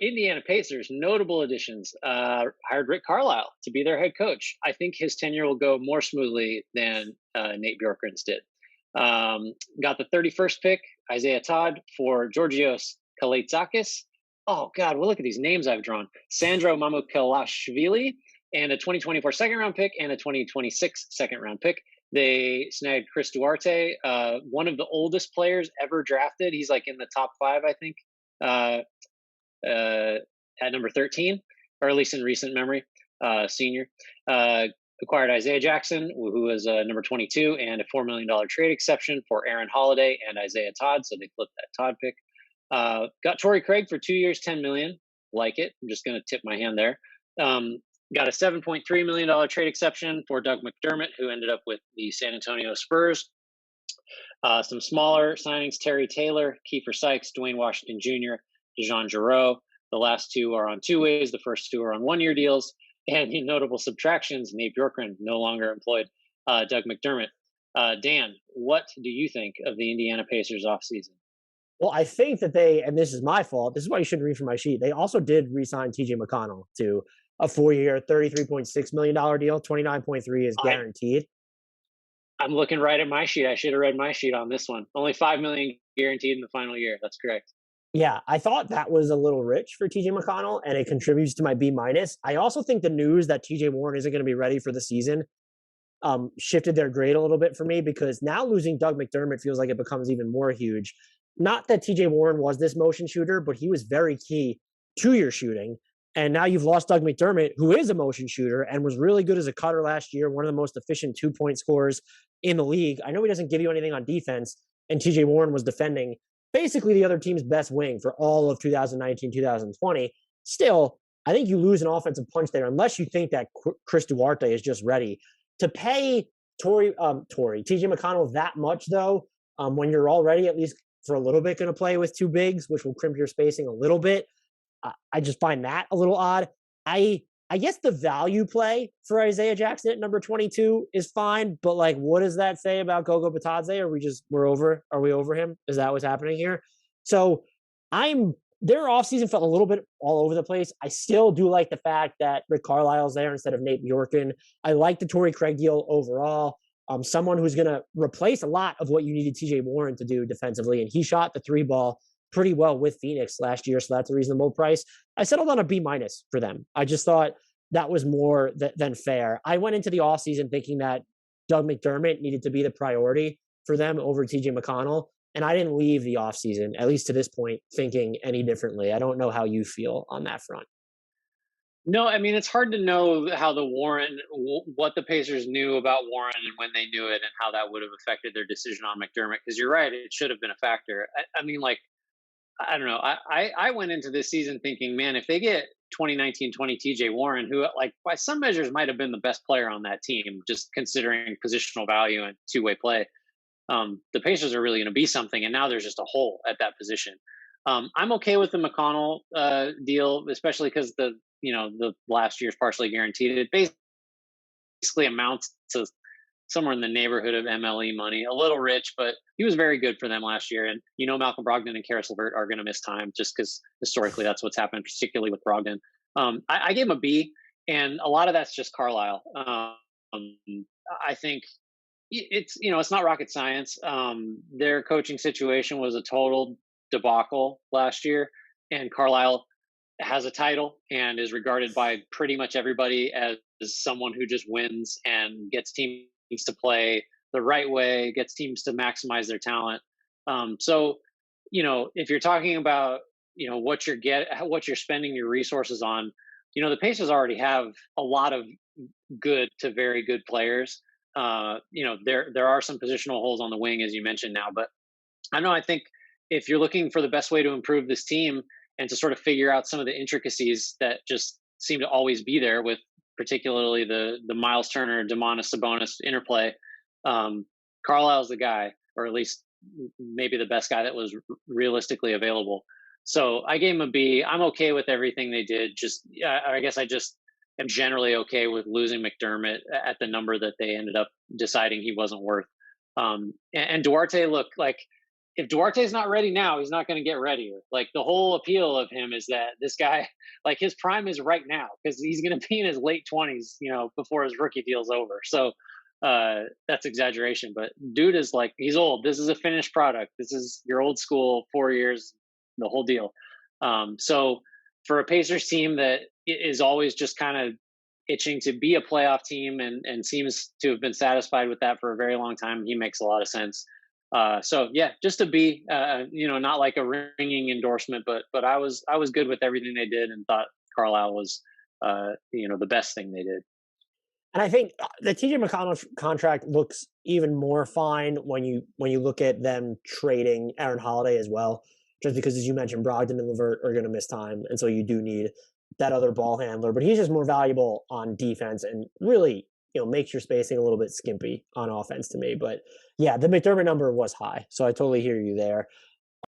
Indiana Pacers, notable additions. Hired Rick Carlisle to be their head coach. I think his tenure will go more smoothly than Nate Bjorkgren's did. Got the 31st pick, Isaiah Todd, for Georgios Kalaitzakis. Oh, God, well, look at these names I've drawn. Sandro Mamukelashvili, and a 2024 second round pick and a 2026 second round pick. They snagged Chris Duarte, one of the oldest players ever drafted. He's like in the top 5, I think. At number 13, or at least in recent memory, senior. Acquired Isaiah Jackson, who was number 22, and a $4 million trade exception for Aaron Holiday and Isaiah Todd, so they flipped that Todd pick. Got Torrey Craig for 2 years, $10 million. Like it. I'm just going to tip my hand there. Got a $7.3 million trade exception for Doug McDermott, who ended up with the San Antonio Spurs. Some smaller signings, Terry Taylor, Kiefer Sykes, Dwayne Washington Jr., DeJean Jarreau. The last 2 are on 2-ways. The first 2 are on 1-year deals. And in notable subtractions, Nate Bjorkgren no longer employed Doug McDermott. Dan, what do you think of the Indiana Pacers offseason? Well, I think that and this is my fault, this is why you shouldn't read from my sheet. They also did re-sign TJ McConnell to a 4-year, $33.6 million deal. 29.3 is guaranteed. I'm looking right at my sheet. I should have read my sheet on this one. Only $5 million guaranteed in the final year. That's correct. Yeah, I thought that was a little rich for TJ McConnell, and it contributes to my B-. I also think the news that TJ Warren isn't going to be ready for the season shifted their grade a little bit for me, because now losing Doug McDermott feels like it becomes even more huge. Not that TJ Warren was this motion shooter, but he was very key to your shooting. And now you've lost Doug McDermott, who is a motion shooter and was really good as a cutter last year, one of the most efficient 2-point scorers in the league. I know he doesn't give you anything on defense, and TJ Warren was defending basically the other team's best wing for all of 2019, 2020. Still, I think you lose an offensive punch there, unless you think that Chris Duarte is just ready. To pay TJ McConnell that much, though, when you're already at least for a little bit going to play with 2 bigs, which will crimp your spacing a little bit, I just find that a little odd. I guess the value play for Isaiah Jackson at number 22 is fine, but like, what does that say about Gogo Batadze? Are we over him? Is that what's happening here? So their offseason felt a little bit all over the place. I still do like the fact that Rick Carlisle's there instead of Nate Bjorkgren. I like the Torrey Craig deal overall. Someone who's going to replace a lot of what you needed TJ Warren to do defensively, and he shot the 3 ball pretty well with Phoenix last year, so that's a reasonable price. I settled on a B- for them. I just thought that was more than fair. I went into the offseason thinking that Doug McDermott needed to be the priority for them over TJ McConnell, and I didn't leave the offseason, at least to this point, thinking any differently. I don't know how you feel on that front. No, I mean, it's hard to know how what the Pacers knew about Warren and when they knew it, and how that would have affected their decision on McDermott, because you're right, it should have been a factor. I mean, like, I don't know. I went into this season thinking, man, if they get 2019-20 TJ Warren, who like by some measures might have been the best player on that team, just considering positional value and 2-way play, the Pacers are really going to be something. And now there's just a hole at that position. I'm okay with the McConnell deal, especially because the last year's partially guaranteed. It basically amounts to somewhere in the neighborhood of MLE money, a little rich, but he was very good for them last year. And Malcolm Brogdon and Caris LeVert are going to miss time, just because historically that's what's happened, particularly with Brogdon. I gave him a B, and a lot of that's just Carlisle. I think it's not rocket science. Their coaching situation was a total debacle last year, and Carlisle has a title and is regarded by pretty much everybody as someone who just wins and gets teams to play the right way, gets teams to maximize their talent. So, if you're talking about, what you're spending your resources on, the Pacers already have a lot of good to very good players. There are some positional holes on the wing, as you mentioned now, but I don't know. I think if you're looking for the best way to improve this team and to sort of figure out some of the intricacies that just seem to always be there, with particularly the Miles Turner, Domantas Sabonis interplay, Carlisle's the guy, or at least maybe the best guy that was realistically available. So I gave him a B. I'm okay with everything they did. I guess I just am generally okay with losing McDermott at the number that they ended up deciding he wasn't worth. And Duarte, look, like, if Duarte's not ready now, he's not going to get readier. Like the whole appeal of him is that this guy, like his prime is right now because he's going to be in his late 20s, before his rookie deal's over. So that's exaggeration, but dude is like, he's old. This is a finished product. This is your old school, 4 years, the whole deal. So for a Pacers team that is always just kind of itching to be a playoff team and seems to have been satisfied with that for a very long time, he makes a lot of sense. So yeah, just to be, not like a ringing endorsement, but I was good with everything they did and thought Carlisle was, the best thing they did. And I think the TJ McConnell contract looks even more fine when you look at them trading Aaron Holiday as well, just because as you mentioned, Brogdon and Levert are going to miss time, and so you do need that other ball handler. But he's just more valuable on defense and really makes your spacing a little bit skimpy on offense to me. But yeah, the McDermott number was high, so I totally hear you there.